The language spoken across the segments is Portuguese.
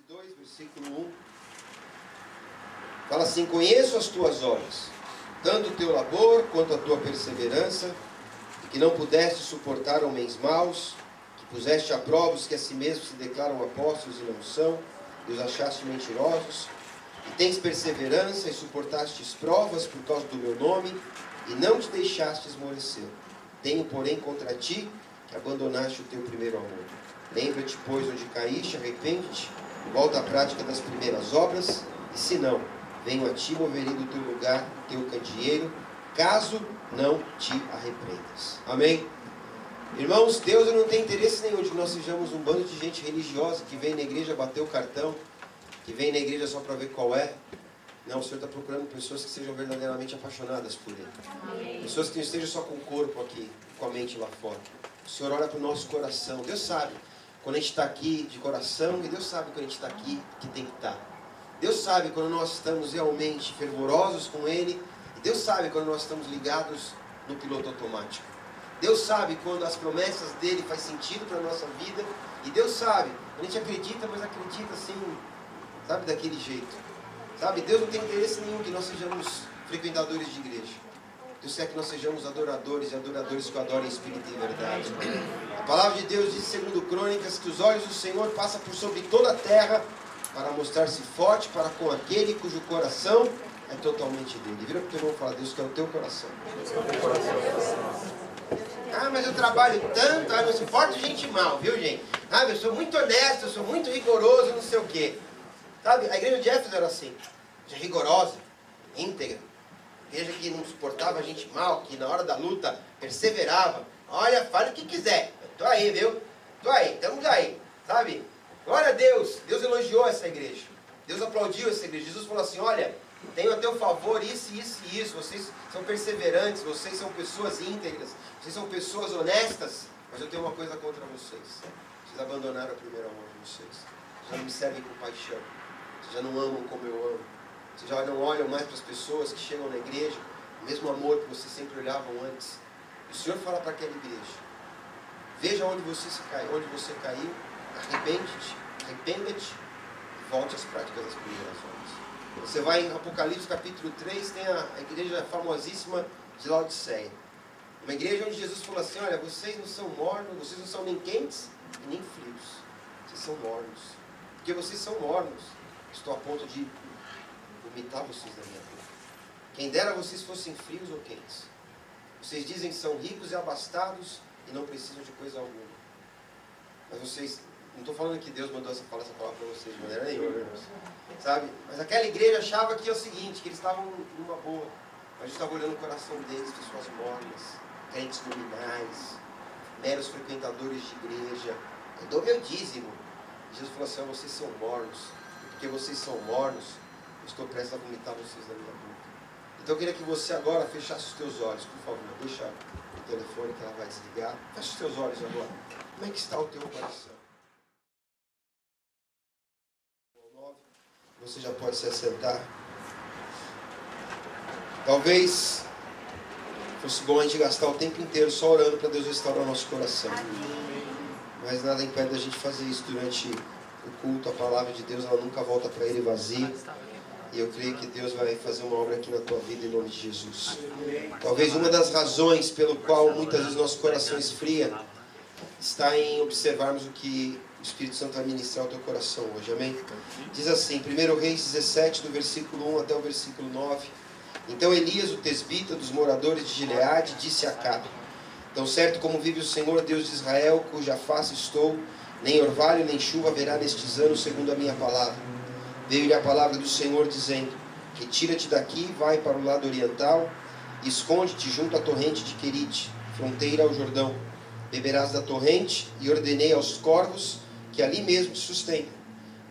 2, versículo 1. Fala assim: conheço as tuas obras, tanto o teu labor quanto a tua perseverança, e que não pudeste suportar homens maus, que puseste a prova os que a si mesmos se declaram apóstolos e não são, e os achaste mentirosos, e tens perseverança e suportastes provas por causa do meu nome, e não te deixaste esmorecer. Tenho, porém, contra ti que abandonaste o teu primeiro amor. Lembra-te, pois, onde caíste, arrepende-te, volta à prática das primeiras obras, e se não, venho a ti, moverei do teu lugar o teu candeeiro, caso não te arrependas. Amém? Irmãos, Deus não tem interesse nenhum de que nós sejamos um bando de gente religiosa que vem na igreja bater o cartão, que vem na igreja só para ver qual é. Não, o Senhor está procurando pessoas que sejam verdadeiramente apaixonadas por Ele. Amém. Pessoas que não estejam só com o corpo aqui, com a mente lá fora. O Senhor olha para o nosso coração. Deus sabe quando a gente está aqui de coração, e Deus sabe quando a gente está aqui que tem que estar. Deus sabe quando nós estamos realmente fervorosos com Ele, e Deus sabe quando nós estamos ligados no piloto automático. Deus sabe quando as promessas dEle fazem sentido para a nossa vida, e Deus sabe quando a gente acredita, mas acredita assim, sabe, daquele jeito. Sabe, Deus não tem interesse nenhum que nós sejamos frequentadores de igreja. Deus quer que nós sejamos adoradores e adoradores que adoram em espírito e em verdade. A palavra de Deus diz, segundo Crônicas, que os olhos do Senhor passam por sobre toda a terra para mostrar-se forte para com aquele cujo coração é totalmente dele. Vira para o teu irmão e fala: Deus quer o teu coração. Ah, mas eu trabalho tanto, não suporto gente mal, viu, gente? Ah, eu sou muito honesto, eu sou muito rigoroso, não sei o quê. Sabe, a igreja de Éfeso era assim, rigorosa, íntegra. Igreja que não suportava gente mal, que na hora da luta perseverava. Olha, fale o que quiser, eu tô aí, viu? Tô aí, estamos aí, sabe? Glória a Deus, Deus elogiou essa igreja. Deus aplaudiu essa igreja. Jesus falou assim: olha, tenho a teu favor isso, isso e isso. Vocês são perseverantes, vocês são pessoas íntegras, vocês são pessoas honestas, mas eu tenho uma coisa contra vocês. Vocês abandonaram o primeiro amor de vocês. Vocês já não me servem com paixão. Vocês já não amam como eu amo. Vocês já não olham mais para as pessoas que chegam na igreja, o mesmo amor que vocês sempre olhavam antes. E o Senhor fala para aquela igreja: veja onde você caiu, arrependa-te e volte às práticas das primeiras obras. Você vai em Apocalipse capítulo 3, tem a igreja famosíssima de Laodiceia. Uma igreja onde Jesus falou assim: olha, vocês não são mornos, vocês não são nem quentes e nem frios. Vocês são mornos. Porque vocês são mornos. Estou a ponto de vomitar vocês da minha boca. Quem dera vocês fossem frios ou quentes. Vocês dizem que são ricos e abastados e não precisam de coisa alguma. Mas vocês, não estou falando que Deus mandou falar essa palavra para vocês de maneira nenhuma, irmãos. Sabe? Mas aquela igreja achava que é o seguinte, que eles estavam numa boa. Mas a gente estava olhando o coração deles, pessoas mornas, crentes nominais, meros frequentadores de igreja. Eu dou meu dízimo. Jesus falou assim: vocês são mornos. Porque vocês são mornos, eu estou prestes a vomitar vocês da minha boca. Então eu queria que você agora fechasse os teus olhos, por favor. Deixa o telefone que ela vai desligar. Fecha os teus olhos agora. Como é que está o teu coração? Você já pode se assentar. Talvez fosse bom a gente gastar o tempo inteiro só orando para Deus restaurar o nosso coração. Mas nada impede a gente fazer isso durante o culto. A palavra de Deus, ela nunca volta para Ele vazia. E eu creio que Deus vai fazer uma obra aqui na tua vida em nome de Jesus. Talvez uma das razões pelo qual muitas vezes nosso coração esfria está em observarmos o que o Espírito Santo vai ministrar ao teu coração hoje. Amém? Diz assim, 1 Reis 17, do versículo 1 até o versículo 9. Então Elias, o tesbita dos moradores de Gileade, disse a Acabe: tão certo como vive o Senhor, Deus de Israel, cuja face estou, nem orvalho nem chuva haverá nestes anos, segundo a minha palavra. Veio-lhe a palavra do Senhor, dizendo: retira-te daqui, vai para o lado oriental, e esconde-te junto à torrente de Querite, fronteira ao Jordão. Beberás da torrente, e ordenei aos corvos que ali mesmo te sustentem.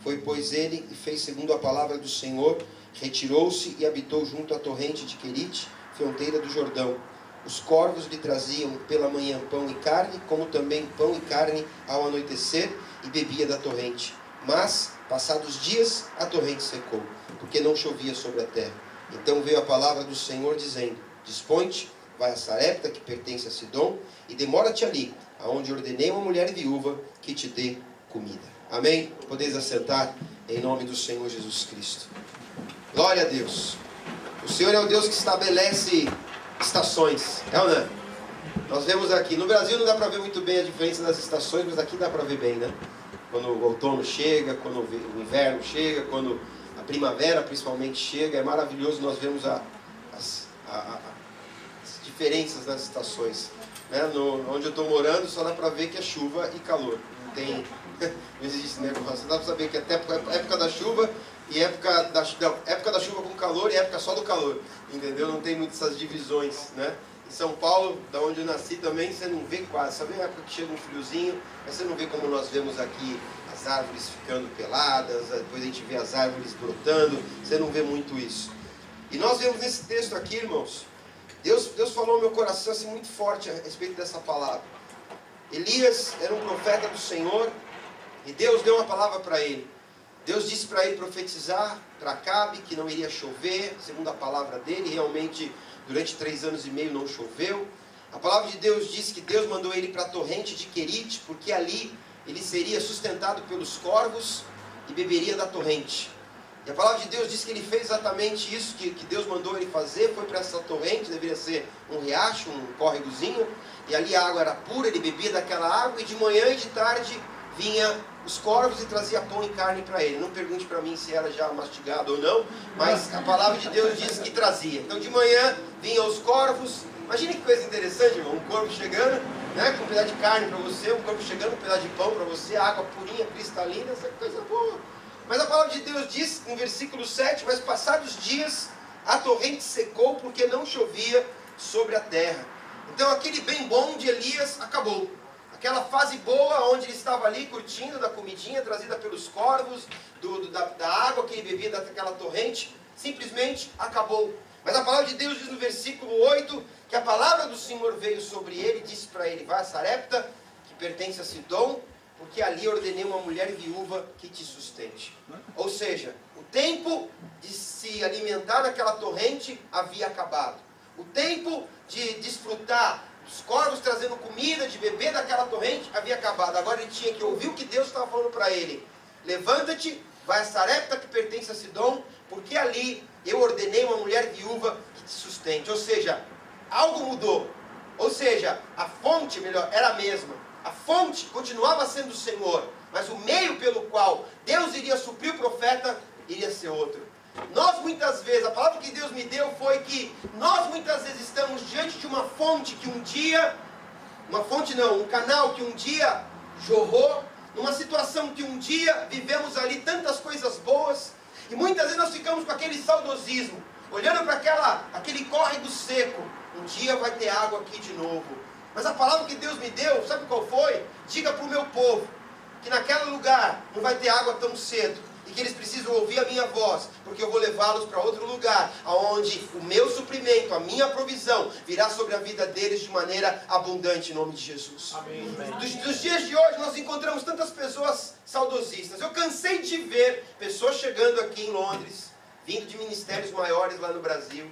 Foi, pois, ele, e fez segundo a palavra do Senhor, retirou-se e habitou junto à torrente de Querite, fronteira do Jordão. Os corvos lhe traziam pela manhã pão e carne, como também pão e carne ao anoitecer, e bebia da torrente. Mas, passados dias, a torrente secou, porque não chovia sobre a terra. Então veio a palavra do Senhor, dizendo: dispõe-te, vai a Sarepta, que pertence a Sidom, e demora-te ali, aonde ordenei uma mulher viúva que te dê comida. Amém? Podeis assentar. em nome do Senhor Jesus Cristo. Glória a Deus. O Senhor é o Deus que estabelece estações, é ou não é? Nós vemos aqui, no Brasil não dá para ver muito bem a diferença das estações, mas aqui dá para ver bem, né? Quando o outono chega, quando o inverno chega, quando a primavera principalmente chega, é maravilhoso nós vemos as diferenças das estações. Né? Onde eu estou morando só dá para ver que é chuva e calor. Não existe esse negócio. Dá para saber que é época da chuva e época da chuva com calor e época só do calor. Entendeu? Não tem muitas essas divisões, né? Em São Paulo, da onde eu nasci também, você não vê quase. Só vê a época que chega um friozinho, mas você não vê como nós vemos aqui as árvores ficando peladas, depois a gente vê as árvores brotando, você não vê muito isso. E nós vemos nesse texto aqui, irmãos, Deus falou no meu coração assim, muito forte a respeito dessa palavra. Elias era um profeta do Senhor e Deus deu uma palavra para ele. Deus disse para ele profetizar para Acabe que não iria chover, segundo a palavra dele. Realmente, durante 3 anos e meio não choveu. A palavra de Deus diz que Deus mandou ele para a torrente de Querite, porque ali ele seria sustentado pelos corvos e beberia da torrente. E a palavra de Deus diz que ele fez exatamente isso que Deus mandou ele fazer, foi para essa torrente, deveria ser um riacho, um córregozinho, e ali a água era pura, ele bebia daquela água, e de manhã e de tarde vinha os corvos e trazia pão e carne para ele. Não pergunte para mim se era já mastigado ou não, mas a palavra de Deus diz que trazia. Então de manhã vinham os corvos. Imagine que coisa interessante, irmão, um corvo chegando, né, com um pedaço de carne para você, um corvo chegando com um pedaço de pão para você, água purinha, cristalina, essa coisa boa. Mas a palavra de Deus diz, no versículo 7, mas passados dias, a torrente secou porque não chovia sobre a terra. Então aquele bem bom de Elias acabou. Aquela fase boa, onde ele estava ali curtindo da comidinha trazida pelos corvos, da água que ele bebia daquela torrente, simplesmente acabou. Mas a palavra de Deus diz no versículo 8, que a palavra do Senhor veio sobre ele e disse para ele, vai a Sarepta, que pertence a Sidom, porque ali ordenei uma mulher viúva que te sustente. Ou seja, o tempo de se alimentar naquela torrente havia acabado. O tempo de desfrutar dos corvos trazendo comida, de beber daquela torrente, havia acabado. Agora ele tinha que ouvir o que Deus estava falando para ele. Levanta-te, vai a Sarepta que pertence a Sidom, porque ali eu ordenei uma mulher viúva que te sustente. Ou seja, algo mudou. Ou seja, a fonte, melhor, era a mesma. A fonte continuava sendo o Senhor, mas o meio pelo qual Deus iria suprir o profeta iria ser outro. Nós muitas vezes, a palavra que Deus me deu foi que nós muitas vezes estamos diante de uma fonte que um dia, um canal que um dia jorrou, numa situação que um dia vivemos ali tantas coisas boas, e muitas vezes nós ficamos com aquele saudosismo, olhando para aquele córrego seco, um dia vai ter água aqui de novo. Mas a palavra que Deus me deu, sabe qual foi? Diga para o meu povo, que naquele lugar não vai ter água tão cedo, e que eles precisam ouvir a minha voz, porque eu vou levá-los para outro lugar, onde o meu suprimento, a minha provisão, virá sobre a vida deles de maneira abundante, em nome de Jesus. Amém. Dos dias de hoje nós encontramos tantas pessoas saudosistas. Eu cansei de ver pessoas chegando aqui em Londres, vindo de ministérios maiores lá no Brasil,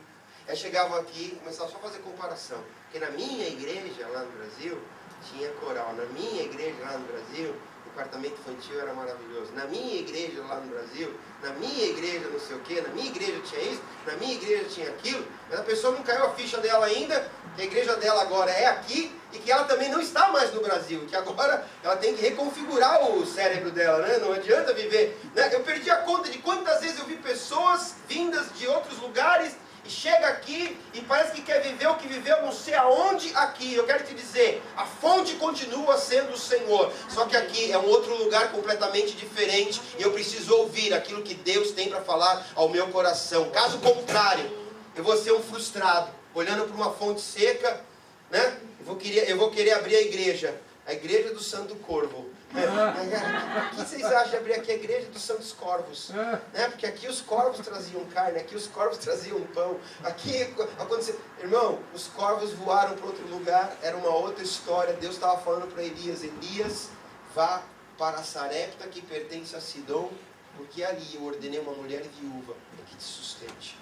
chegavam aqui e começavam só a fazer comparação. Porque na minha igreja lá no Brasil, tinha coral. Na minha igreja lá no Brasil, o departamento infantil era maravilhoso. Na minha igreja lá no Brasil, na minha igreja não sei o que, na minha igreja tinha isso, na minha igreja tinha aquilo. Mas a pessoa não caiu a ficha dela ainda, que a igreja dela agora é aqui, e que ela também não está mais no Brasil. Que agora ela tem que reconfigurar o cérebro dela, né? Não adianta viver, né? Eu perdi a conta de quantas vezes eu vi pessoas vindas de outros lugares, e chega aqui e parece que quer viver o que viveu não sei aonde aqui. Eu quero te dizer, a fonte continua sendo o Senhor. Só que aqui é um outro lugar completamente diferente. E eu preciso ouvir aquilo que Deus tem para falar ao meu coração. Caso contrário, eu vou ser um frustrado, olhando para uma fonte seca, né? Eu vou querer abrir a igreja do Santo Corvo. O que vocês acham de abrir aqui a igreja dos Santos Corvos? Né? Porque aqui os corvos traziam carne, aqui os corvos traziam pão. Aqui aconteceu. Irmão, os corvos voaram para outro lugar, era uma outra história. Deus estava falando para Elias: Elias, vá para Sarepta que pertence a Sidom, porque ali eu ordenei uma mulher viúva que te sustente.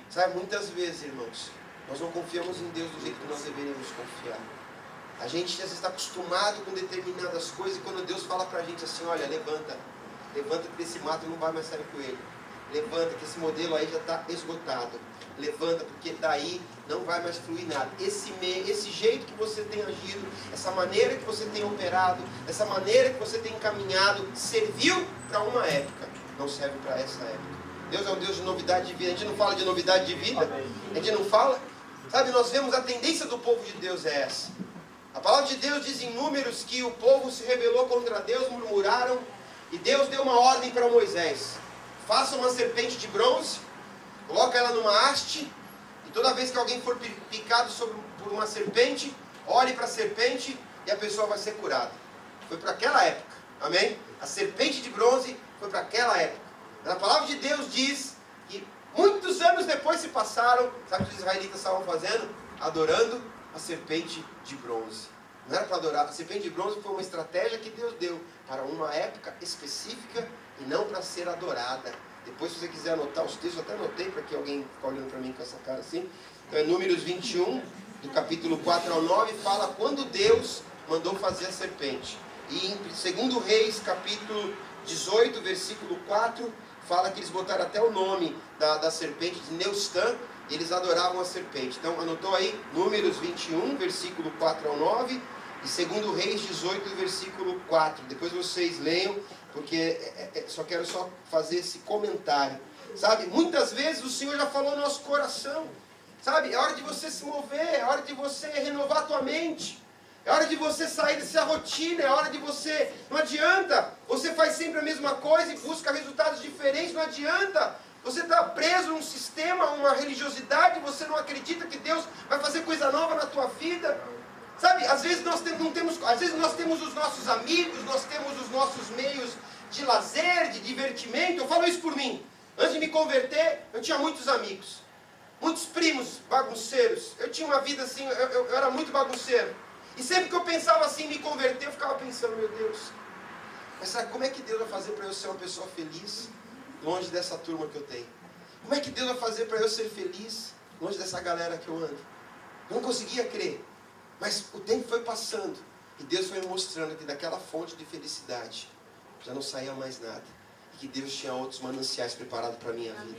Sabe, muitas vezes, irmãos, nós não confiamos em Deus do jeito que nós deveríamos confiar. A gente às vezes está acostumado com determinadas coisas, e quando Deus fala para a gente assim, olha, levanta, Levanta que desse mato não vai mais sair coelho. Levanta que esse modelo aí já está esgotado. Levanta porque daí não vai mais fluir nada. Esse jeito que você tem agido, essa maneira que você tem operado, essa maneira que você tem caminhado, serviu para uma época, não serve para essa época. Deus é um Deus de novidade de vida. A gente não fala de novidade de vida? A gente não fala? Sabe, nós vemos a tendência do povo de Deus é essa. A palavra de Deus diz em Números que o povo se rebelou contra Deus, murmuraram, e Deus deu uma ordem para Moisés: faça uma serpente de bronze, coloca ela numa haste, e toda vez que alguém for picado por uma serpente, olhe para a serpente e a pessoa vai ser curada. Foi para aquela época, amém? A serpente de bronze foi para aquela época. Mas a palavra de Deus diz que muitos anos depois se passaram, sabe o que os israelitas estavam fazendo? Adorando a serpente de bronze. Não era para adorar, a serpente de bronze foi uma estratégia que Deus deu para uma época específica e não para ser adorada. Depois, se você quiser anotar os textos, eu até anotei para que alguém fique olhando para mim com essa cara assim. Então é Números 21, do capítulo 4 ao 9, fala quando Deus mandou fazer a serpente. E em 2 Reis, capítulo 18, versículo 4, fala que eles botaram até o nome da serpente de Neustã, e eles adoravam a serpente. Então anotou aí, Números 21, versículo 4 ao 9, e 2 Reis 18, versículo 4. Depois vocês leiam, porque quero fazer esse comentário. Sabe, muitas vezes o Senhor já falou no nosso coração. Sabe, é hora de você se mover, é hora de você renovar a tua mente. É hora de você sair dessa rotina, é hora de você... Não adianta, você faz sempre a mesma coisa e busca resultados diferentes, não adianta. Você está preso num sistema, uma religiosidade, você não acredita que Deus vai fazer coisa nova na tua vida. Sabe, às vezes nós temos os nossos amigos, nós temos os nossos meios de lazer, de divertimento. Eu falo isso por mim. Antes de me converter, eu tinha muitos amigos. Muitos primos bagunceiros. Eu tinha uma vida assim, eu era muito bagunceiro. E sempre que eu pensava assim em me converter, eu ficava pensando, meu Deus, mas sabe, como é que Deus vai fazer para eu ser uma pessoa feliz longe dessa turma que eu tenho? Como é que Deus vai fazer para eu ser feliz longe dessa galera que eu ando? Eu não conseguia crer. Mas o tempo foi passando e Deus foi me mostrando que daquela fonte de felicidade já não saía mais nada. E que Deus tinha outros mananciais preparados para a minha vida.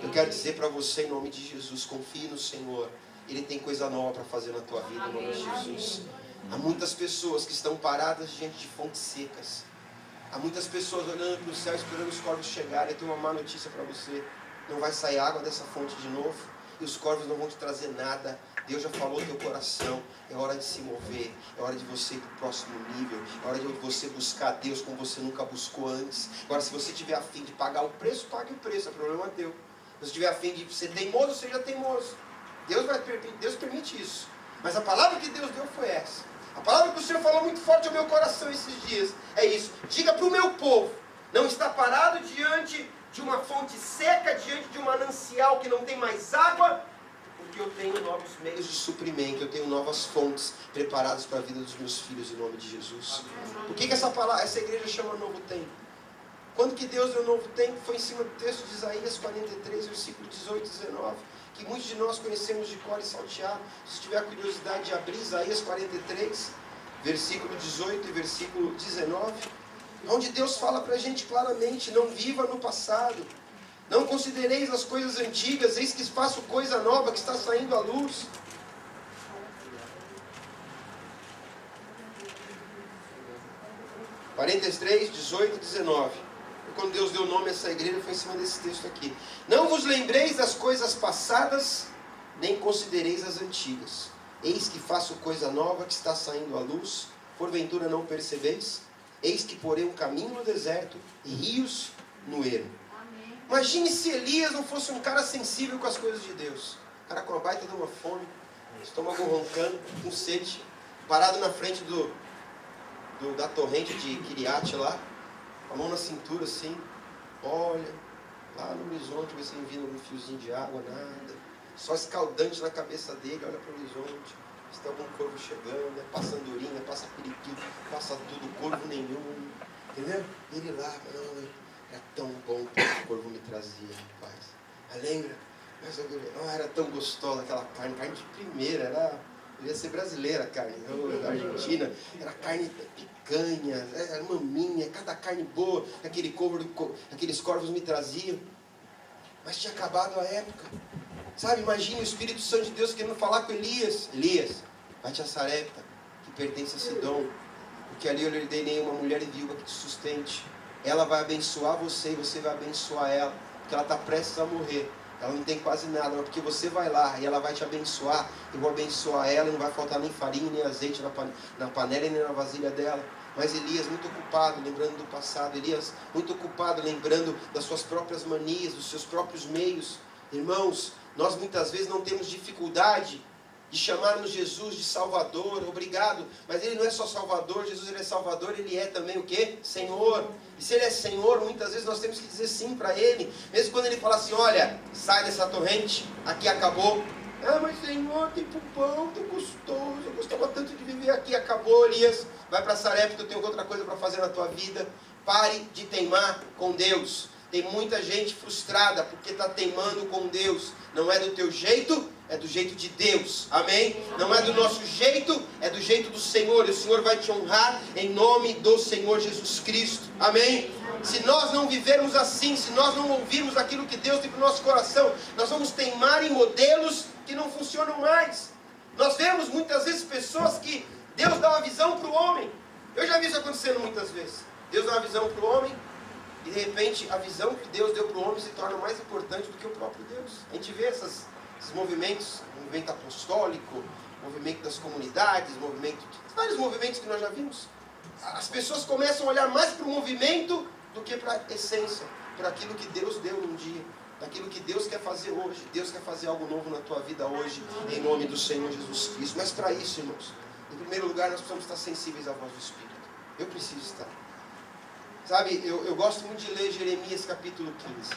Eu quero dizer para você, em nome de Jesus, confie no Senhor. Ele tem coisa nova para fazer na tua vida, em nome de Jesus. Há muitas pessoas que estão paradas diante de fontes secas. Há muitas pessoas olhando para o céu, esperando os corvos chegarem. Eu tenho uma má notícia para você. Não vai sair água dessa fonte de novo. E os corvos não vão te trazer nada. Deus já falou no teu coração. É hora de se mover. É hora de você ir para o próximo nível. É hora de você buscar a Deus como você nunca buscou antes. Agora, se você tiver a fim de pagar o preço, pague o preço. É problema teu. Se você tiver a fim de ser teimoso, seja teimoso. Deus permite isso. Mas a palavra que Deus deu foi essa. A palavra que o Senhor falou muito forte ao meu coração esses dias é isso. Diga para o meu povo: não está parado diante de uma fonte seca, diante de um manancial que não tem mais água, porque eu tenho novos meios de suprimento, eu tenho novas fontes preparadas para a vida dos meus filhos, em nome de Jesus. Por que essa igreja chama Novo Tempo? Quando que Deus deu novo tempo? Foi em cima do texto de Isaías 43, versículo 18 e 19, que muitos de nós conhecemos de cor e salteado. Se tiver curiosidade de abrir Isaías 43, versículo 18 e versículo 19, onde Deus fala para a gente claramente: não viva no passado, não considereis as coisas antigas, eis que faço coisa nova que está saindo à luz. (43, 18 e 19). Quando Deus deu nome a essa igreja, foi em cima desse texto aqui. Não vos lembreis das coisas passadas, nem considereis as antigas. Eis que faço coisa nova que está saindo à luz, porventura não percebeis? Eis que porei um caminho no deserto e rios no ermo. Amém. Imagine se Elias não fosse um cara sensível com as coisas de Deus. O cara com uma baita de uma fome, estômago roncando, com sede, parado na frente da torrente de Kiriat lá, a mão na cintura assim, olha lá no horizonte, vê se ele vindo um fiozinho de água, nada, só escaldante na cabeça dele, olha para o horizonte, se tem algum corvo chegando, passa andorinha, passa periquito, passa tudo, corvo nenhum, entendeu? Ele lá, não, era tão bom que o corvo me trazia, rapaz. Lembra? Mas era tão gostosa aquela carne de primeira, era Devia ser brasileira a carne, não argentina. Era carne picanha, era maminha, cada carne boa, aqueles corvos me traziam. Mas tinha acabado a época. Sabe, imagine o Espírito Santo de Deus querendo falar com Elias. Elias, vai-te a Sarepta, que pertence a Sidom, porque ali eu lhe dei nenhuma mulher viúva que te sustente. Ela vai abençoar você e você vai abençoar ela, porque ela está prestes a morrer. Ela não tem quase nada, mas porque você vai lá e ela vai te abençoar, eu vou abençoar ela e não vai faltar nem farinha, nem azeite na panela e nem na vasilha dela. Mas Elias muito ocupado, lembrando do passado. Elias muito ocupado, lembrando das suas próprias manias, dos seus próprios meios. Irmãos, nós muitas vezes não temos dificuldade de chamarmos Jesus de Salvador, obrigado, mas Ele não é só Salvador, Jesus Ele é Salvador, Ele é também o quê? Senhor. E se Ele é Senhor, muitas vezes nós temos que dizer sim para Ele, mesmo quando Ele fala assim, olha, sai dessa torrente, aqui acabou. Ah, mas Senhor, tem pão, tão gostoso, eu gostava tanto de viver aqui, acabou, Elias, vai para Sarepta, eu tenho outra coisa para fazer na tua vida. Pare de teimar com Deus. Tem muita gente frustrada porque está teimando com Deus. Não é do teu jeito, é do jeito de Deus. Amém? Não é do nosso jeito, é do jeito do Senhor. E o Senhor vai te honrar em nome do Senhor Jesus Cristo. Amém? Se nós não vivermos assim, se nós não ouvirmos aquilo que Deus tem para o nosso coração, nós vamos teimar em modelos que não funcionam mais. Nós vemos muitas vezes pessoas que Deus dá uma visão para o homem. Eu já vi isso acontecendo muitas vezes. Deus dá uma visão para o homem, e de repente a visão que Deus deu para o homem se torna mais importante do que o próprio Deus. A gente vê esses movimentos, movimento apostólico, movimento das comunidades, vários movimentos que nós já vimos. As pessoas começam a olhar mais para o movimento do que para a essência, para aquilo que Deus deu num dia, daquilo que Deus quer fazer hoje. Deus quer fazer algo novo na tua vida hoje, em nome do Senhor Jesus Cristo. Mas para isso, irmãos, em primeiro lugar nós precisamos estar sensíveis à voz do Espírito. Eu preciso estar. Sabe, eu gosto muito de ler Jeremias capítulo 15.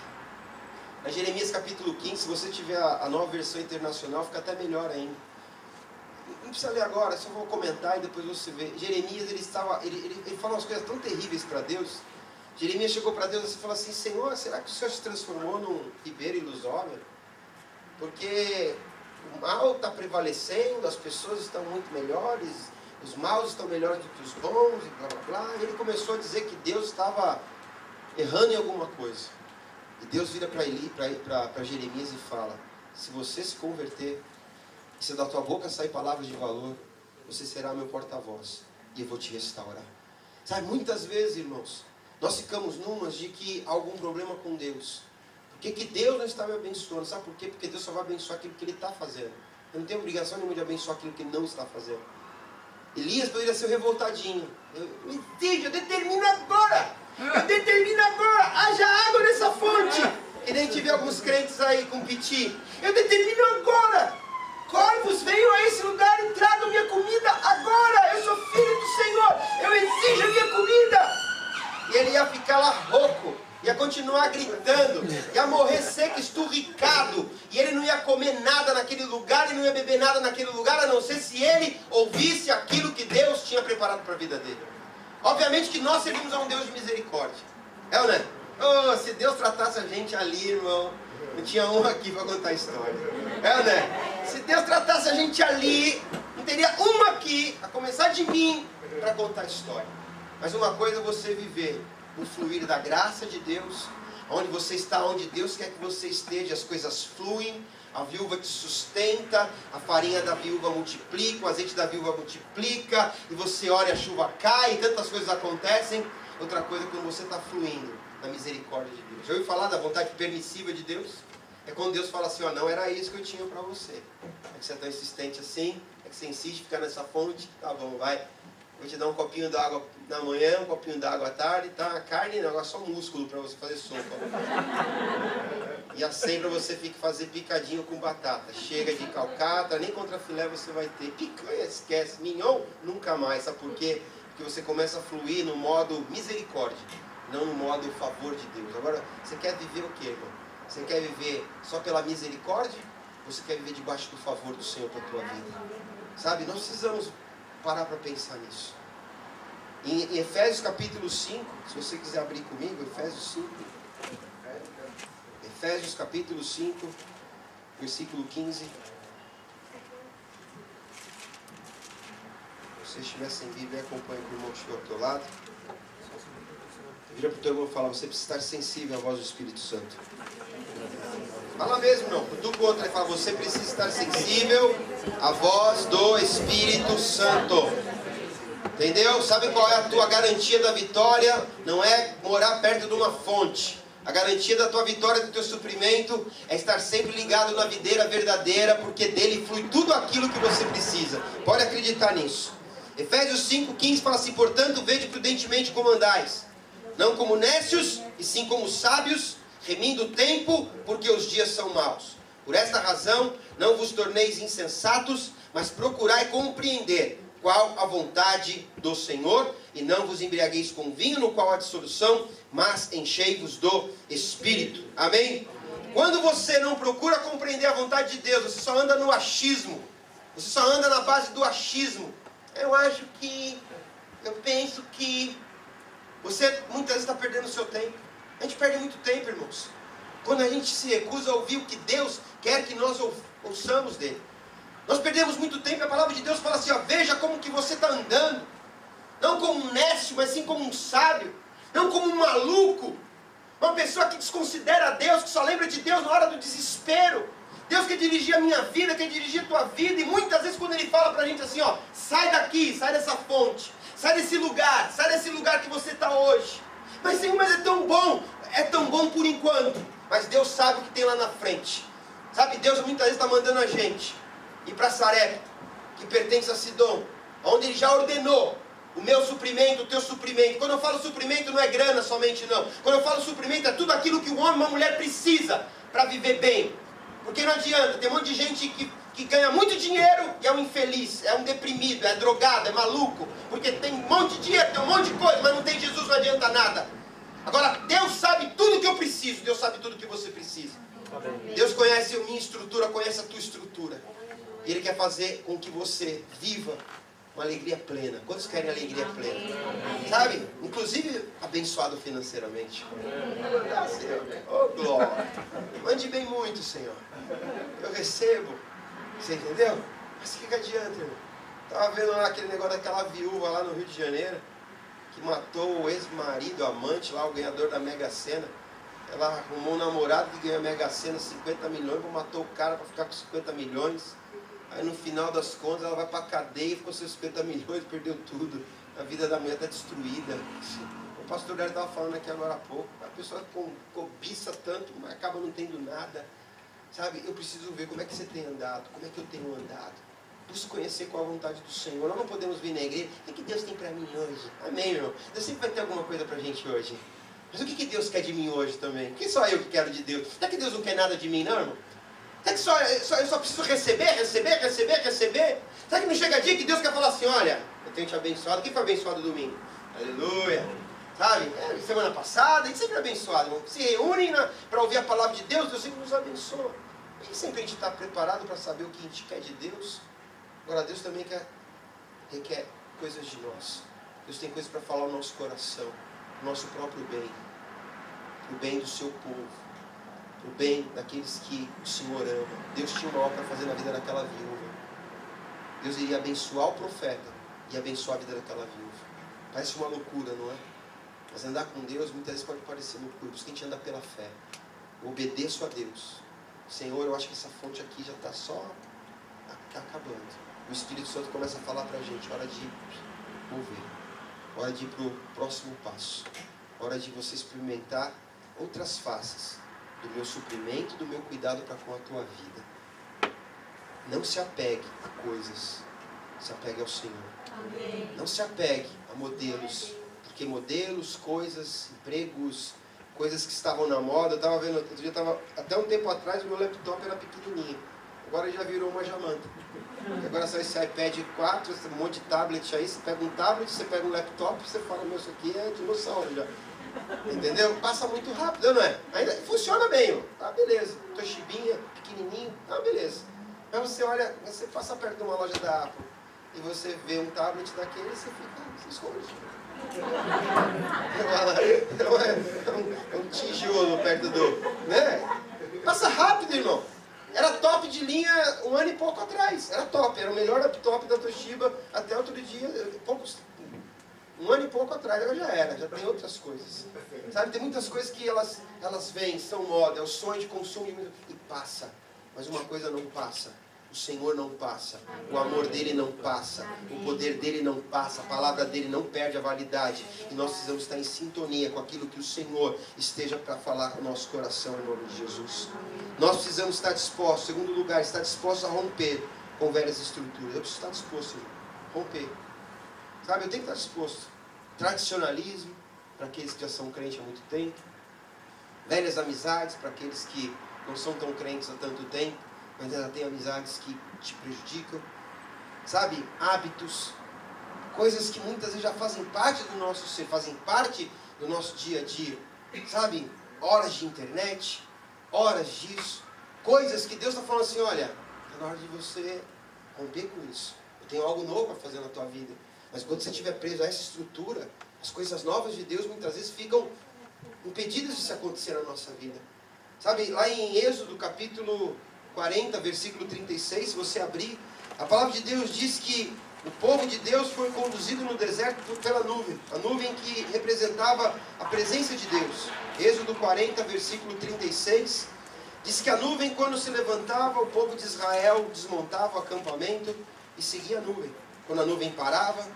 Na Jeremias capítulo 15, se você tiver a nova versão internacional, fica até melhor ainda. Não precisa ler agora, só vou comentar e depois você vê. Jeremias, ele fala umas coisas tão terríveis para Deus. Jeremias chegou para Deus e falou assim, Senhor, será que o Senhor se transformou num ribeiro ilusório? Porque o mal está prevalecendo, as pessoas estão muito melhores, os maus estão melhores do que os bons, e blá blá blá. E ele começou a dizer que Deus estava errando em alguma coisa. E Deus vira para Jeremias e fala, se você se converter, e se da tua boca sair palavras de valor, você será meu porta-voz, e eu vou te restaurar. Sabe, muitas vezes, irmãos, nós ficamos numas de que há algum problema com Deus. Por que Deus não está me abençoando? Sabe por quê? Porque Deus só vai abençoar aquilo que Ele está fazendo. Eu não tenho obrigação nenhuma de abençoar aquilo que Ele não está fazendo. Elias poderia ser revoltadinho. Eu determino agora! Eu determino agora! Haja água nessa fonte! E nem tive alguns crentes aí com piti. Eu determino agora! Corvos, venham a esse lugar e tragam minha comida agora! Eu sou filho do Senhor! Eu exijo a minha comida! E ele ia ficar lá rouco, ia continuar gritando, ia morrer seco, esturricado, e ele não ia comer nada naquele lugar, e não ia beber nada naquele lugar, a não ser se ele ouvisse aquilo que Deus tinha preparado para a vida dele. Obviamente que nós servimos a um Deus de misericórdia, é ou não é? Oh, se Deus tratasse a gente ali, irmão, não tinha um aqui para contar a história, é ou não é? Se Deus tratasse a gente ali, não teria um aqui, a começar de mim, para contar a história. Mas uma coisa é você viver no fluir da graça de Deus, onde você está, onde Deus quer que você esteja, as coisas fluem, a viúva te sustenta, a farinha da viúva multiplica, o azeite da viúva multiplica, e você ora e a chuva cai, e tantas coisas acontecem. Outra coisa é quando você está fluindo na misericórdia de Deus. Já ouviu falar da vontade permissiva de Deus? É quando Deus fala assim, ó, não era isso que eu tinha para você. É que você é tão insistente assim, é que você insiste em ficar nessa fonte, tá bom, vai. Vou te dar um copinho d'água na manhã, um copinho d'água à tarde, tá? A carne não, agora só músculo para você fazer sopa. E assim para você fazer picadinho com batata. Chega de calcata, nem contra filé você vai ter. Picanha, esquece. Mignon, nunca mais. Sabe por quê? Porque você começa a fluir no modo misericórdia, não no modo favor de Deus. Agora, você quer viver o quê, irmão? Você quer viver só pela misericórdia? Ou você quer viver debaixo do favor do Senhor para a tua vida? Sabe, nós precisamos parar para pensar nisso. Em Efésios capítulo 5, se você quiser abrir comigo, Efésios 5. Efésios capítulo 5, versículo 15. você estiver sem Bíblia, acompanhe o irmão que estiver ao teu lado. Vira para o teu irmão e fala, você precisa estar sensível à voz do Espírito Santo. Fala mesmo, não. Do contra, ele fala, você precisa estar sensível à voz do Espírito Santo. Entendeu? Sabe qual é a tua garantia da vitória? Não é morar perto de uma fonte. A garantia da tua vitória, do teu suprimento, é estar sempre ligado na videira verdadeira, porque dele flui tudo aquilo que você precisa. Pode acreditar nisso. Efésios 5,15 fala assim, portanto, vede prudentemente como andais, não como nécios, e sim como sábios, remindo o tempo, porque os dias são maus. Por esta razão, não vos torneis insensatos, mas procurai compreender qual a vontade do Senhor, e não vos embriagueis com vinho, no qual há dissolução, mas enchei-vos do Espírito. Amém? Quando você não procura compreender a vontade de Deus, você só anda no achismo, você só anda na base do achismo. Eu acho que, eu penso que, você muitas vezes está perdendo o seu tempo. A gente perde muito tempo, irmãos, quando a gente se recusa a ouvir o que Deus quer que nós ouçamos dele. Nós perdemos muito tempo. A palavra de Deus fala assim, ó, veja como que você está andando, não como um nécio, mas sim como um sábio, não como um maluco, uma pessoa que desconsidera a Deus, que só lembra de Deus na hora do desespero. Deus quer dirigir a minha vida, quer dirigir a tua vida, e muitas vezes quando Ele fala para a gente assim, ó, sai daqui, sai dessa fonte, sai desse lugar que você está hoje. Mas Senhor, mas é tão bom por enquanto, mas Deus sabe o que tem lá na frente. Sabe, Deus muitas vezes está mandando a gente ir para Sarepta, que pertence a Sidom, onde Ele já ordenou o meu suprimento, o teu suprimento. Quando eu falo suprimento, não é grana somente, não. Quando eu falo suprimento, é tudo aquilo que um homem e uma mulher precisa para viver bem. Porque não adianta, tem um monte de gente que ganha muito dinheiro e é um infeliz, é um deprimido, é drogado, é maluco. Porque tem um monte de dinheiro, tem um monte de coisa, mas não tem Jesus, não adianta nada. Agora, Deus sabe tudo que eu preciso, Deus sabe tudo que você precisa. Deus conhece a minha estrutura, conhece a tua estrutura. E Ele quer fazer com que você viva uma alegria plena. Quantos querem alegria plena? Sabe? Inclusive abençoado financeiramente. Ah, Senhor. Oh, glória. Mande bem muito, Senhor. Eu recebo. Você entendeu? Mas o que adianta, irmão? Estava vendo lá aquele negócio daquela viúva lá no Rio de Janeiro, que matou o ex-marido, amante lá, o ganhador da Mega Sena. Ela arrumou um namorado que ganhou a Mega Sena 50 milhões, matou o cara para ficar com 50 milhões. Aí no final das contas ela vai para a cadeia, ficou seus 50 milhões, perdeu tudo. A vida da mulher está destruída. O pastor Dário estava falando aqui agora há pouco. A pessoa cobiça tanto, mas acaba não tendo nada. Sabe, eu preciso ver como é que você tem andado, como é que eu tenho andado. Preciso conhecer qual a vontade do Senhor. Nós não podemos vir na igreja. O que Deus tem para mim hoje? Amém, irmão? Deus sempre vai ter alguma coisa para a gente hoje. Mas o que Deus quer de mim hoje também? Quem sou eu que quero de Deus? Não é que Deus não quer nada de mim, não, irmão? Será que eu só preciso receber? Será que não chega dia que Deus quer falar assim, olha, eu tenho te abençoado. Quem foi abençoado domingo? Aleluia. Sabe? Semana passada, a gente sempre é abençoado, irmão. Se reúnem para ouvir a palavra de Deus, Deus sempre nos abençoa. E sempre a gente está preparado para saber o que a gente quer de Deus. Agora, Deus também requer coisas de nós. Deus tem coisas para falar ao nosso coração, o nosso próprio bem, o bem do seu povo, o bem daqueles que o Senhor ama. Deus tinha uma obra para fazer na vida daquela viúva. Deus iria abençoar o profeta e abençoar a vida daquela viúva. Parece uma loucura, não é? Mas andar com Deus muitas vezes pode parecer loucura. Por isso que a gente anda pela fé. Eu obedeço a Deus. Senhor, eu acho que essa fonte aqui já está só acabando. O Espírito Santo começa a falar para a gente, hora de mover, hora de ir para o próximo passo, hora de você experimentar outras faces do meu suprimento, do meu cuidado para com a tua vida. Não se apegue a coisas, se apegue ao Senhor. Amém. Não se apegue a modelos, porque modelos, coisas, empregos, coisas que estavam na moda. Eu estava vendo, até um tempo atrás o meu laptop era pequenininho, agora já virou uma jamanta. Agora só esse iPad 4, esse monte de tablet aí, você pega um tablet, você pega um laptop, você fala, meu, isso aqui é dinossauro já. Entendeu? Passa muito rápido, não é? Ainda funciona bem, ó. Tá, beleza. Toshibinha, pequenininho, tá, beleza. Mas você olha, você passa perto de uma loja da Apple e você vê um tablet daquele e você fica, você esconde. É um tijolo perto do... né? Passa rápido, irmão. Era top de linha. tinha 1 ano e pouco atrás. Era top, era o melhor laptop da Toshiba até outro dia, 1 ano e pouco atrás. Agora já era, já tem outras coisas. Sabe, tem muitas coisas que elas vêm, são moda, é o sonho de consumo e passa. Mas uma coisa não passa. O Senhor não passa, o amor dele não passa, o poder dele não passa, a palavra dele não perde a validade. E nós precisamos estar em sintonia com aquilo que o Senhor esteja para falar no nosso coração, em nome de Jesus. Nós precisamos estar dispostos, em segundo lugar, estar dispostos a romper com velhas estruturas. Eu preciso estar disposto a romper. Sabe, eu tenho que estar disposto. Tradicionalismo, para aqueles que já são crentes há muito tempo. Velhas amizades, para aqueles que não são tão crentes há tanto tempo, mas ainda tem amizades que te prejudicam, sabe, hábitos, coisas que muitas vezes já fazem parte do nosso ser, fazem parte do nosso dia a dia, sabe, horas de internet, horas disso, coisas que Deus está falando assim, olha, é na hora de você romper com isso, eu tenho algo novo para fazer na tua vida, mas quando você estiver preso a essa estrutura, as coisas novas de Deus muitas vezes ficam impedidas de se acontecer na nossa vida, sabe, lá em Êxodo capítulo 40, versículo 36, se você abrir, a palavra de Deus diz que o povo de Deus foi conduzido no deserto pela nuvem, a nuvem que representava a presença de Deus. Êxodo 40, versículo 36, diz que a nuvem, quando se levantava, o povo de Israel desmontava o acampamento e seguia a nuvem. Quando a nuvem parava,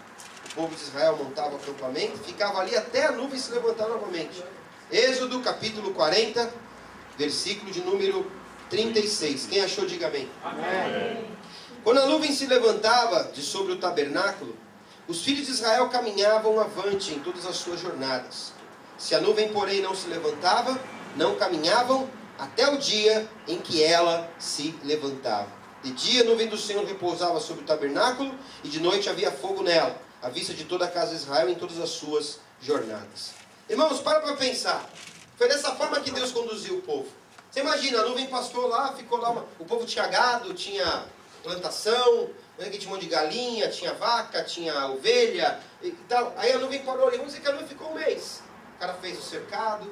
o povo de Israel montava o acampamento, ficava ali até a nuvem se levantar novamente. Êxodo capítulo 40, versículo de número 36. Quem achou, diga amém. Amém. Quando a nuvem se levantava de sobre o tabernáculo, os filhos de Israel caminhavam avante em todas as suas jornadas. Se a nuvem, porém, não se levantava, não caminhavam até o dia em que ela se levantava. De dia a nuvem do Senhor repousava sobre o tabernáculo, e de noite havia fogo nela, à vista de toda a casa de Israel em todas as suas jornadas. Irmãos, para pensar. Foi dessa forma que Deus conduziu o povo. Você imagina, a nuvem passou lá, ficou lá, o povo tinha gado, tinha plantação, tinha um monte de galinha, tinha vaca, tinha ovelha e tal. Aí a nuvem parou ali, vamos dizer que a nuvem ficou um mês. O cara fez o cercado,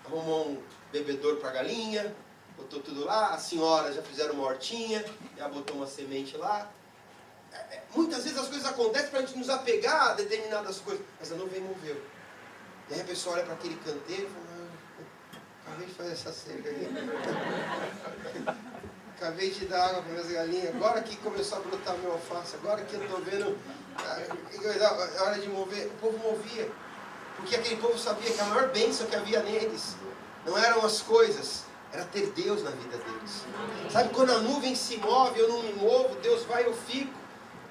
arrumou um bebedouro para a galinha, botou tudo lá, as senhoras já fizeram uma hortinha, já botou uma semente lá. Muitas vezes as coisas acontecem para a gente nos apegar a determinadas coisas, mas a nuvem moveu. E aí a pessoa olha para aquele canteiro e fala, acabei de fazer essa cerca aqui. Acabei de dar água para minhas galinhas. Agora que começou a brotar meu alface. Agora que eu estou vendo. É hora de mover. O povo movia. Porque aquele povo sabia que a maior bênção que havia neles não eram as coisas, era ter Deus na vida deles. Sabe, quando a nuvem se move, eu não me movo, Deus vai, eu fico.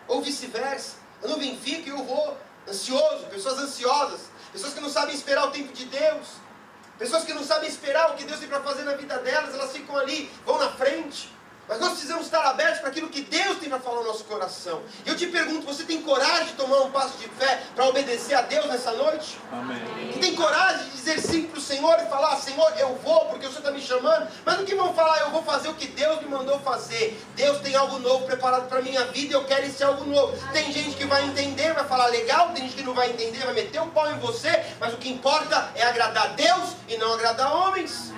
Ou vice-versa. A nuvem fica e eu vou ansioso. Pessoas ansiosas. Pessoas que não sabem esperar o tempo de Deus. Pessoas que não sabem esperar o que Deus tem para fazer na vida delas, elas ficam ali, vão na frente. Mas nós precisamos estar abertos para aquilo que Deus tem para falar no nosso coração. E eu te pergunto, você tem coragem de tomar um passo de fé para obedecer a Deus nessa noite? Amém. Você tem coragem de dizer sim para o Senhor e falar, Senhor, eu vou porque o Senhor está me chamando? Mas no que vão falar, eu vou fazer o que Deus me mandou fazer. Deus tem algo novo preparado para a minha vida e eu quero esse algo novo. Tem gente que vai entender, vai falar legal, tem gente que não vai entender, vai meter o pau em você, mas o que importa é agradar a Deus e não agradar homens.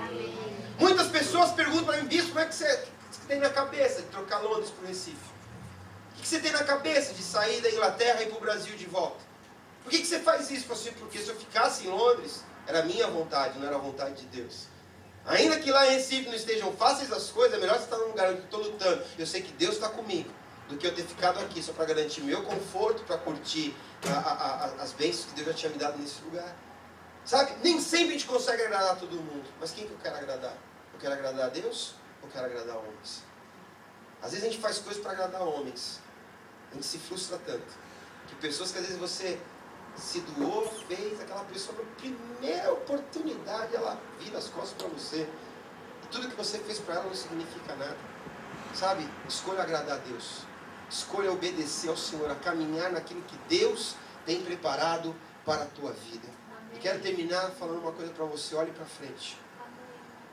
Muitas pessoas perguntam para mim, bispo, como é que você tem na cabeça de trocar Londres para o Recife? O que você tem na cabeça de sair da Inglaterra e ir para o Brasil de volta? Por que você faz isso? Porque se eu ficasse em Londres, era a minha vontade, não era a vontade de Deus. Ainda que lá em Recife não estejam fáceis as coisas, é melhor você estar num lugar onde eu estou lutando, eu sei que Deus está comigo, do que eu ter ficado aqui só para garantir meu conforto, para curtir as bênçãos que Deus já tinha me dado nesse lugar. Sabe, nem sempre a gente consegue agradar todo mundo, mas quem que eu quero agradar? Eu quero agradar a Deus ou quero agradar homens? Às vezes a gente faz coisas para agradar homens, a gente se frustra tanto, que pessoas que às vezes você se doou, fez, aquela pessoa na primeira oportunidade ela vira as costas para você, e tudo que você fez para ela não significa nada. Sabe, escolha agradar a Deus, escolha obedecer ao Senhor, a caminhar naquilo que Deus tem preparado para a tua vida. E quero terminar falando uma coisa para você, olhe para frente.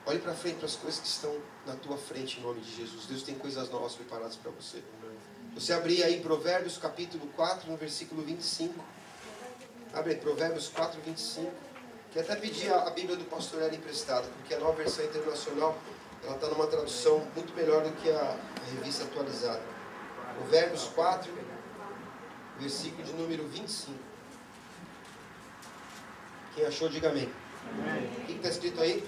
Olhe para frente, para as coisas que estão na tua frente, em nome de Jesus. Deus tem coisas novas preparadas para você. Você abrir aí Provérbios capítulo 4, no versículo 25. Abre aí, Provérbios 4, 25. Quero até pedir a Bíblia do pastor Hélio emprestada, porque a Nova Versão Internacional ela está numa tradução muito melhor do que a revista atualizada. Provérbios 4, versículo de número 25. Quem achou, diga amém. O que está escrito aí?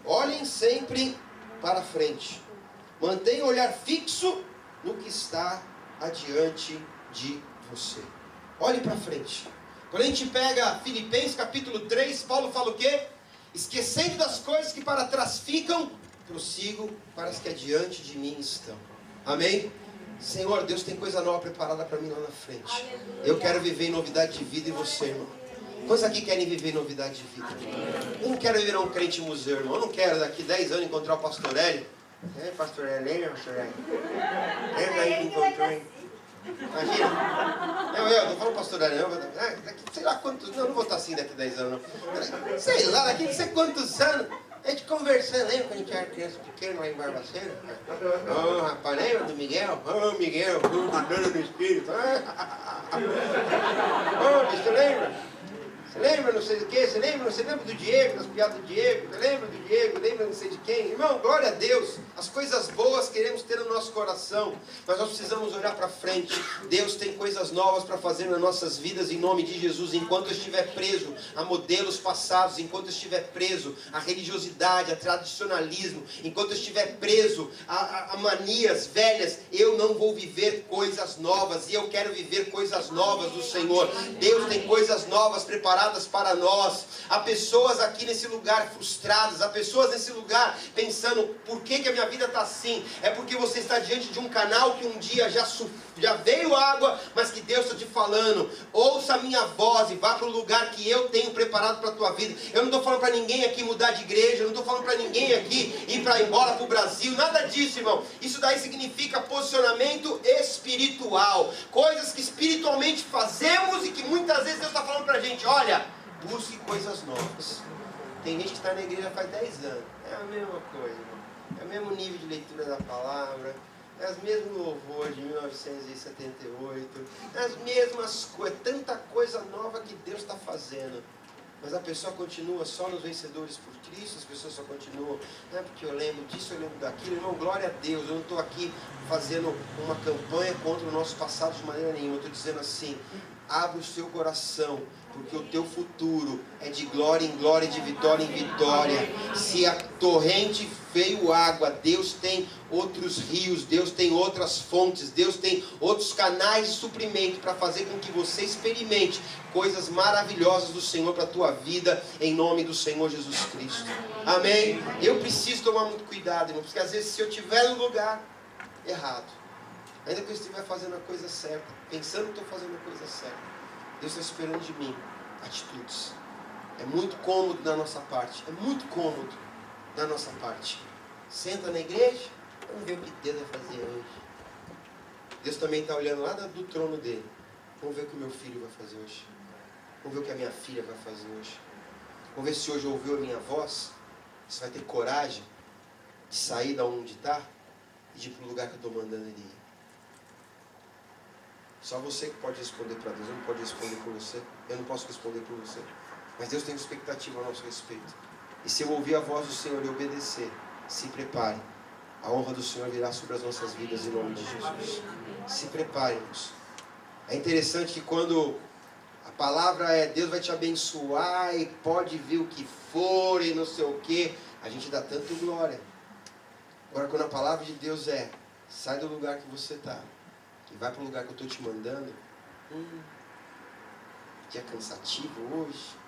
Olhem sempre para frente. Mantenha o olhar fixo no que está adiante de você. Olhe para frente. Quando a gente pega Filipenses capítulo 3, Paulo fala o quê? Esquecendo das coisas que para trás ficam, prossigo para as que adiante de mim estão. Amém? Senhor, Deus tem coisa nova preparada para mim lá na frente. Aleluia. Eu quero viver em novidade de vida em você, irmão. Quantos aqui querem viver em novidade de vida? Eu não quero virar um crente museu, irmão. Eu não quero daqui 10 anos encontrar o pastor Hélio. Pastor Hélio, lembra, pastor Hélio? Lembra aí que encontrou, hein? Imagina. Eu não falo pastor Hélio, não. Daqui, sei lá quantos... Não vou estar assim daqui 10 anos, não. Sei lá, daqui não sei quantos anos. A gente conversando, lembra quando a gente era criança pequena lá em Barbacena? Oh, rapaz, lembra do Miguel? Oh, Miguel, andando no Espírito. Oh, você lembra? Você lembra não sei do que? Você lembra do Diego, das piadas do Diego? Você lembra do Diego? Lembra não sei de quem? Irmão, glória a Deus. As coisas boas queremos ter no nosso coração, mas nós precisamos olhar para frente. Deus tem coisas novas para fazer nas nossas vidas em nome de Jesus. Enquanto eu estiver preso a modelos passados, enquanto eu estiver preso a religiosidade, a tradicionalismo, enquanto eu estiver preso a manias velhas, eu não vou viver coisas novas. E eu quero viver coisas novas do Senhor. Deus tem coisas novas preparadas para nós. Há pessoas aqui nesse lugar frustradas, há pessoas nesse lugar pensando, por que a minha vida está assim? É porque você está diante de um canal que um dia já veio água, mas que Deus está te falando, ouça a minha voz e vá para o lugar que eu tenho preparado para a tua vida. Eu não estou falando para ninguém aqui mudar de igreja, eu não estou falando para ninguém aqui ir embora para o Brasil, nada disso, irmão. Isso daí significa posicionamento espiritual, coisas que espiritualmente fazemos e que muitas vezes Deus está falando para a gente, olha, busque coisas novas. Tem gente que está na igreja faz 10 anos. É a mesma coisa, irmão. É o mesmo nível de leitura da palavra. É os mesmos louvores de 1978. É as mesmas coisas. Tanta coisa nova que Deus está fazendo. Mas a pessoa continua só nos vencedores por Cristo. As pessoas só continuam, não é porque eu lembro disso, eu lembro daquilo. Irmão, glória a Deus. Eu não estou aqui fazendo uma campanha contra o nosso passado de maneira nenhuma. Eu estou dizendo assim, abre o seu coração, porque o teu futuro é de glória em glória, de vitória em vitória. Se a torrente veio água, Deus tem outros rios, Deus tem outras fontes, Deus tem outros canais de suprimento para fazer com que você experimente coisas maravilhosas do Senhor para a tua vida, em nome do Senhor Jesus Cristo. Amém? Eu preciso tomar muito cuidado, irmão, porque às vezes se eu estiver no lugar errado, ainda que eu estiver fazendo a coisa certa, pensando que estou fazendo a coisa certa, Deus está esperando de mim atitudes. É muito cômodo da nossa parte. É muito cômodo da nossa parte. Senta na igreja, vamos ver o que Deus vai fazer hoje. Deus também está olhando lá do trono dele. Vamos ver o que o meu filho vai fazer hoje. Vamos ver o que a minha filha vai fazer hoje. Vamos ver se hoje ouviu a minha voz. Você vai ter coragem de sair da onde está e de ir para o lugar que eu estou mandando ele ir. Só você que pode responder para Deus. Eu não posso responder por você. Eu não posso responder por você. Mas Deus tem expectativa a nosso respeito. E se eu ouvir a voz do Senhor e obedecer, se prepare. A honra do Senhor virá sobre as nossas vidas em nome de Jesus. Se prepare, irmãos. É interessante que quando a palavra é Deus vai te abençoar e pode vir o que for e não sei o que, a gente dá tanto glória. Agora quando a palavra de Deus é, sai do lugar que você está e vai para o lugar que eu estou te mandando. Dia cansativo hoje.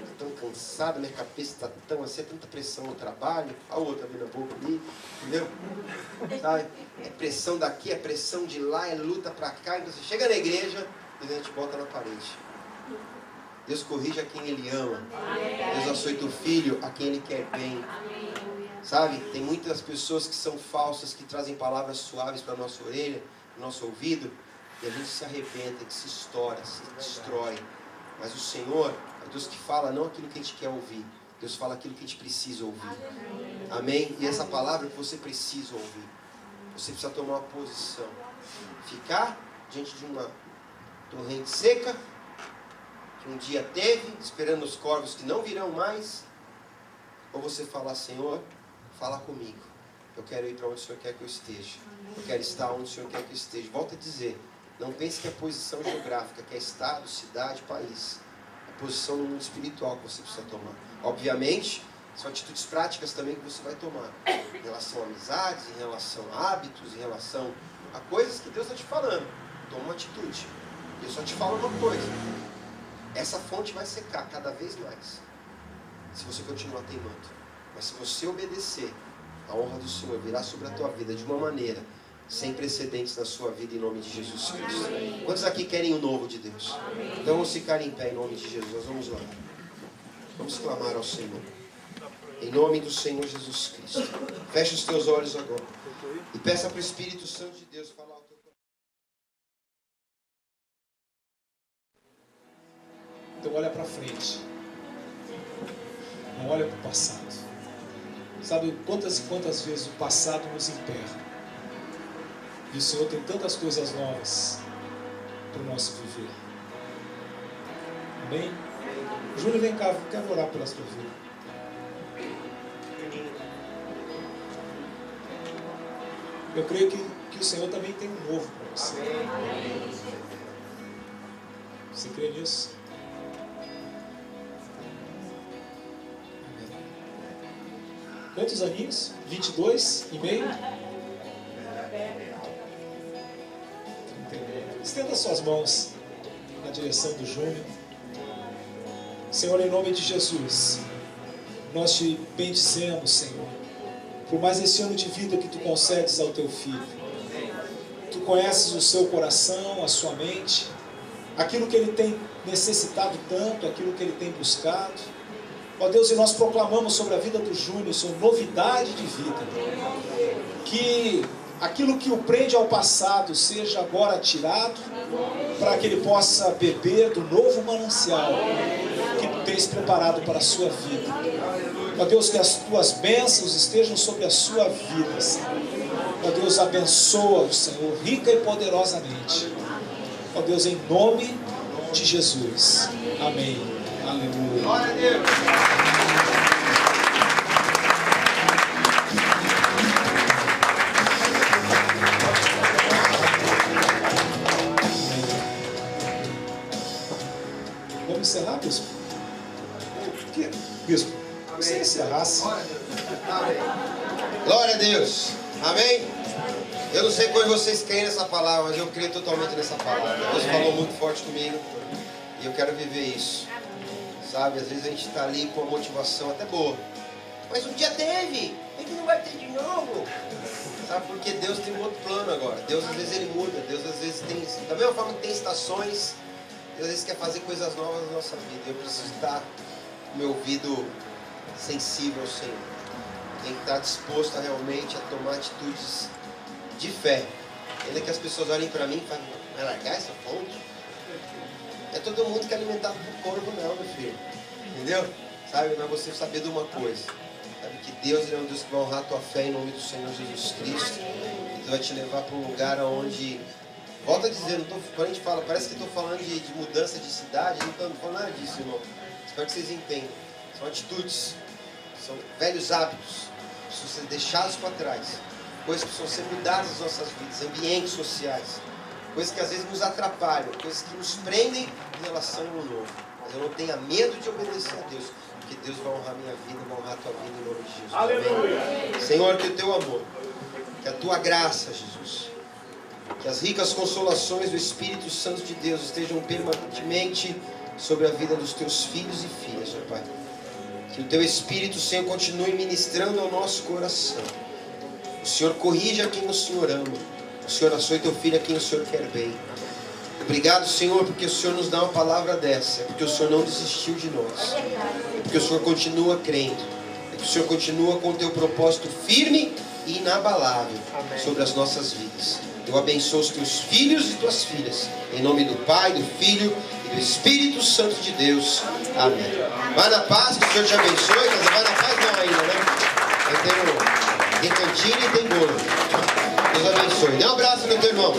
Estou tão cansado, minha cabeça está tão assim, é tanta pressão no trabalho. A outra abrindo a boca ali, entendeu? Sabe? É pressão daqui, é pressão de lá, é luta para cá. Então você chega na igreja e a gente bota na parede. Deus corrige a quem Ele ama. Deus açoita o filho a quem Ele quer bem. Sabe, tem muitas pessoas que são falsas, que trazem palavras suaves para a nossa orelha, para o nosso ouvido, e a gente se arrebenta, que se estoura, se destrói. Mas o Senhor é Deus que fala não aquilo que a gente quer ouvir, Deus fala aquilo que a gente precisa ouvir. Amém? E essa palavra que você precisa ouvir, você precisa tomar uma posição, ficar diante de uma torrente seca, que um dia teve, esperando os corvos que não virão mais, ou você falar, Senhor, fala comigo, eu quero ir para onde o Senhor quer que eu esteja, eu quero estar onde o Senhor quer que eu esteja. Volto a dizer, não pense que é posição geográfica, que é estado, cidade, país, é posição no mundo espiritual que você precisa tomar. Obviamente, são atitudes práticas também que você vai tomar, em relação a amizades, em relação a hábitos, em relação a coisas que Deus está te falando. Toma uma atitude. Eu só te falo uma coisa, essa fonte vai secar cada vez mais, se você continuar teimando. Mas se você obedecer, a honra do Senhor virá sobre a tua vida de uma maneira sem precedentes na sua vida, em nome de Jesus Cristo. Quantos aqui querem o novo de Deus? Então vamos ficar em pé em nome de Jesus. Nós vamos lá. Vamos clamar ao Senhor. Em nome do Senhor Jesus Cristo. Feche os teus olhos agora. E peça para o Espírito Santo de Deus falar ao teu coração. Então olha para frente. Não olha para o passado. Sabe quantas e quantas vezes o passado nos emperra. E o Senhor tem tantas coisas novas para o nosso viver. Amém? Júlio, vem cá, quero orar pela sua vida. Eu creio que o Senhor também tem um novo para você. Você crê nisso? Amém. Quantos aninhos? 22 e meio? Estenda suas mãos na direção do Júnior. Senhor, em nome de Jesus, nós te bendizemos, Senhor, por mais esse ano de vida que tu concedes ao teu filho. Tu conheces o seu coração, a sua mente, aquilo que ele tem necessitado tanto, aquilo que ele tem buscado. Ó Deus, e nós proclamamos sobre a vida do Júnior, Senhor, novidade de vida. Que aquilo que o prende ao passado seja agora tirado, para que ele possa beber do novo manancial que tu tens preparado para a sua vida. Ó Deus, que as tuas bênçãos estejam sobre a sua vida, Senhor. Ó Deus, abençoa-o, Senhor, rica e poderosamente. Ó Deus, em nome de Jesus. Amém. Aleluia. Glória a Deus. Vamos encerrar, bispo? Que? Bispo, se você encerrasse. Amém. Glória a Deus. Amém. Eu não sei como vocês creem nessa palavra, mas eu creio totalmente nessa palavra. Deus falou muito forte comigo e eu quero viver isso. Sabe, às vezes a gente está ali com uma motivação até boa, mas um dia teve, e que não vai ter de novo. Sabe, porque Deus tem um outro plano agora. Deus às vezes ele muda, Deus às vezes tem, da mesma forma que tem estações, Deus às vezes quer fazer coisas novas na nossa vida. Eu preciso estar com o meu ouvido sensível ao Senhor. Tem que estar disposto a realmente a tomar atitudes de fé. Ainda que as pessoas olhem para mim e falem, vai largar essa fonte? É todo mundo que é alimentado por corvo, não, meu filho. Entendeu? Sabe, mas você saber de uma coisa. Sabe que Deus é um Deus que vai honrar a tua fé em nome do Senhor Jesus Cristo. Deus vai te levar para um lugar onde... Volto a dizer, quando a gente fala, parece que estou falando de mudança de cidade, não estou falando nada disso, irmão. Espero que vocês entendam. São atitudes, são velhos hábitos, precisam ser deixados para trás. Coisas que precisam ser mudadas nas nossas vidas, ambientes sociais. Coisas que às vezes nos atrapalham, coisas que nos prendem em relação ao novo. Mas eu não tenha medo de obedecer a Deus, porque Deus vai honrar minha vida, vai honrar a tua vida em nome de Jesus. Aleluia. Amém? Senhor, que o teu amor, que a tua graça, Jesus, que as ricas consolações do Espírito Santo de Deus estejam permanentemente sobre a vida dos teus filhos e filhas, ó Pai. Que o teu Espírito, Senhor, continue ministrando ao nosso coração. O Senhor corrija quem o Senhor ama. O Senhor açoe teu filho a quem o Senhor quer bem. Obrigado, Senhor, porque o Senhor nos dá uma palavra dessa. É porque o Senhor não desistiu de nós. É porque o Senhor continua crendo. É que o Senhor continua com o teu propósito firme e inabalável sobre as nossas vidas. Eu abençoo os teus filhos e tuas filhas. Em nome do Pai, do Filho e do Espírito Santo de Deus. Amém. Vai na paz, que o Senhor te abençoe. Mas vai na paz não ainda, né? Tem cantina e tem bolo. Deus abençoe. Dê um abraço no teu irmão.